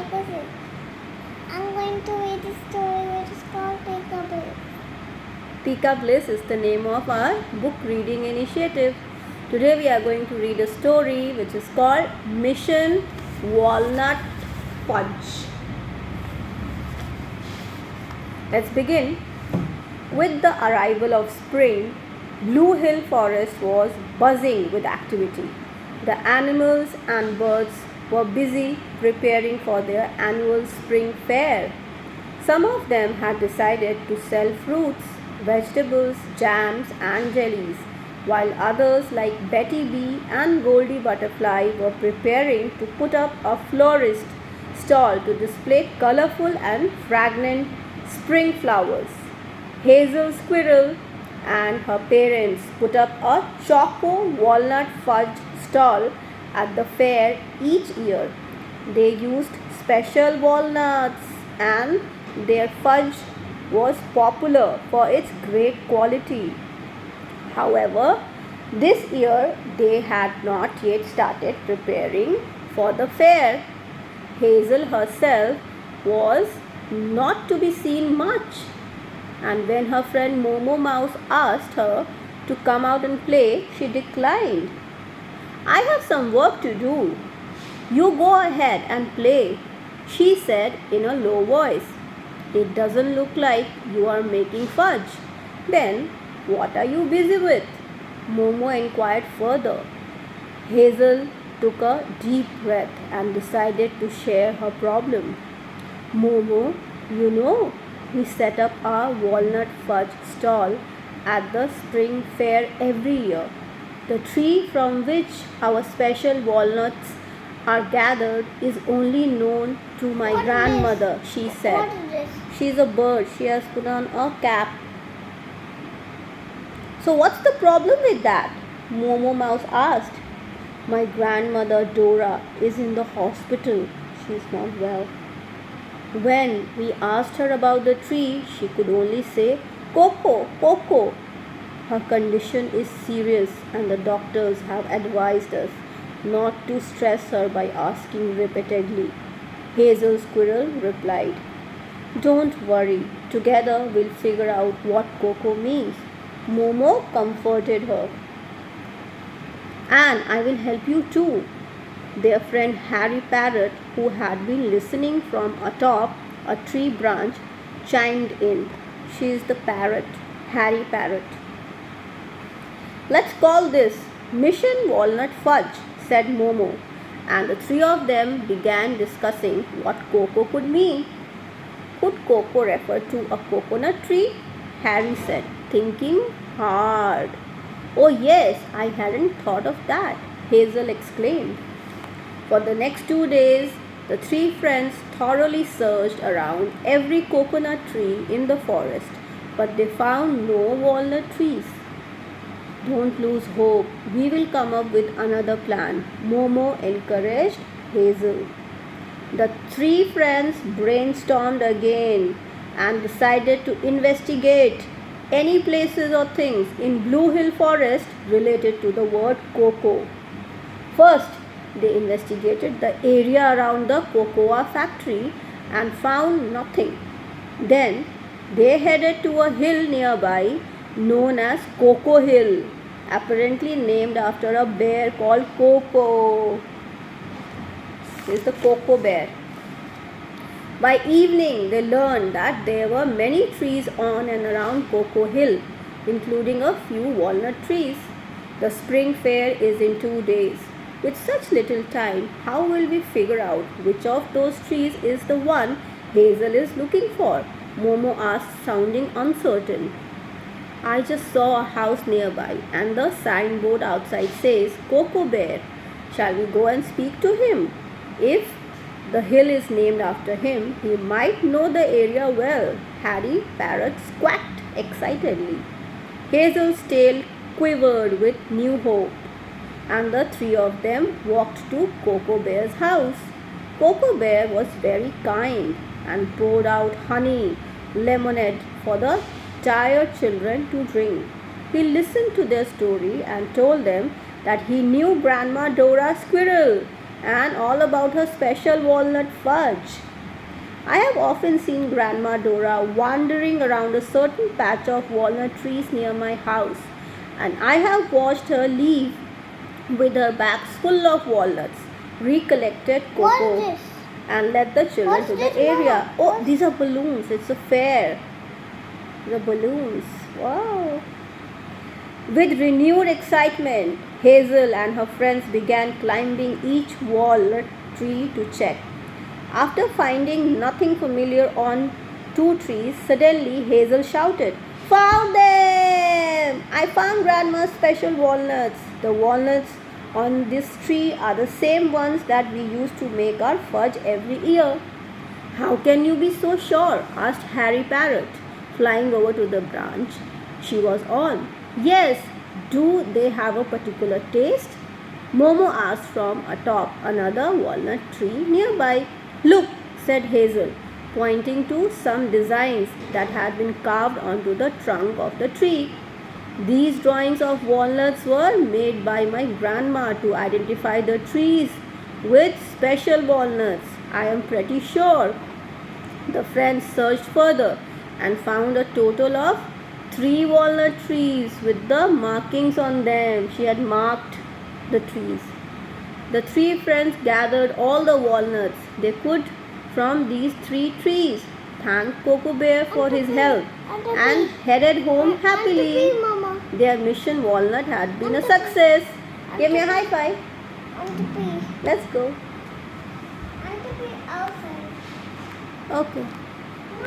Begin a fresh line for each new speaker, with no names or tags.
opposite. I'm going to read a story which is called Peek-A-Bliss.
Peek-A-Bliss is the name of our book reading initiative. Today we are going to read a story which is called Mission Walnut Fudge. Let's begin. With the arrival of spring, Blue Hill Forest was buzzing with activity. The animals and birds were busy preparing for their annual spring fair. Some of them had decided to sell fruits, vegetables, jams, and jellies, while others like Betty Bee and Goldie Butterfly were preparing to put up a florist stall to display colorful and fragrant spring flowers. Hazel Squirrel and her parents put up a choco walnut fudge stall at the fair each year. They used special walnuts and their fudge was popular for its great quality. However, this year they had not yet started preparing for the fair. Hazel herself was not to be seen much, and when her friend Momo Mouse asked her to come out and play, she declined. "I have some work to do. You go ahead and play," she said in a low voice. "It doesn't look like you are making fudge. Then what are you busy with?" Momo inquired further. Hazel took a deep breath and decided to share her problem. "Momo, we set up our walnut fudge stall at the spring fair every year. The tree from which our special walnuts are gathered is only known to my grandmother," she said.
What is this?
She's a bird. She has put on a cap. "So what's the problem with that?" Momo Mouse asked. "My grandmother Dora is in the hospital. She's not well. When we asked her about the tree, she could only say, 'Coco, Coco.' Her condition is serious and the doctors have advised us not to stress her by asking repeatedly," Hazel Squirrel replied. "Don't worry, together we'll figure out what Coco means," Momo comforted her. "And I will help you too," their friend Harry Parrot, who had been listening from atop a tree branch, chimed in. She is the parrot, Harry Parrot. "Let's call this Mission Walnut Fudge," said Momo, and the three of them began discussing what Coco could mean. "Could Coco refer to a coconut tree?" Harry said, thinking hard. "Oh yes, I hadn't thought of that," Hazel exclaimed. For the next 2 days, the three friends thoroughly searched around every coconut tree in the forest, but they found no walnut trees. "Don't lose hope. We will come up with another plan," Momo encouraged Hazel. The three friends brainstormed again and decided to investigate any places or things in Blue Hill Forest related to the word cocoa. First, they investigated the area around the cocoa factory and found nothing. Then, they headed to a hill nearby known as Coco Hill, apparently named after a bear called Coco. This is the Coco bear. By evening, they learned that there were many trees on and around Coco Hill, including a few walnut trees. The spring fair is in 2 days. With such little time, how will we figure out which of those trees is the one Hazel is looking for? Momo asked, sounding uncertain. "I just saw a house nearby, and the signboard outside says Coco Bear. Shall we go and speak to him? If the hill is named after him, he might know the area well," Harry Parrot squawked excitedly. Hazel's tail quivered with new hope, and the three of them walked to Coco Bear's house. Coco Bear was very kind and poured out honey, lemonade for the tired children to drink. He listened to their story and told them that he knew Grandma Dora Squirrel and all about her special walnut fudge. I have often seen Grandma Dora wandering around a certain patch of walnut trees near my house, and I have watched her leave with her bags full of walnuts, recollected
What's
cocoa,
this?
and led the children
What's
to
this,
the area.
Mama?
Oh, these are balloons. It's a fair. The balloons. Wow. With renewed excitement, Hazel and her friends began climbing each walnut tree to check. After finding nothing familiar on two trees, suddenly Hazel shouted, "Found them! I found Grandma's special walnuts. The walnuts on this tree are the same ones that we use to make our fudge every year." "How can you be so sure?" asked Harry Parrot, flying over to the branch she was on. "Yes, do they have a particular taste?" Momo asked from atop another walnut tree nearby. "Look," said Hazel, pointing to some designs that had been carved onto the trunk of the tree. "These drawings of walnuts were made by my grandma to identify the trees with special walnuts. I am pretty sure." The friends searched further and found a total of 3 walnut trees with the markings on them. She had marked the trees. The 3 friends gathered all the walnuts they could from these 3 trees, thanked Coco Bear for his help, and headed home happily.
Mama.
Their mission walnut had been a success. Give me a high five.
Auntie P.
Let's go.
Auntie P outside.
Okay.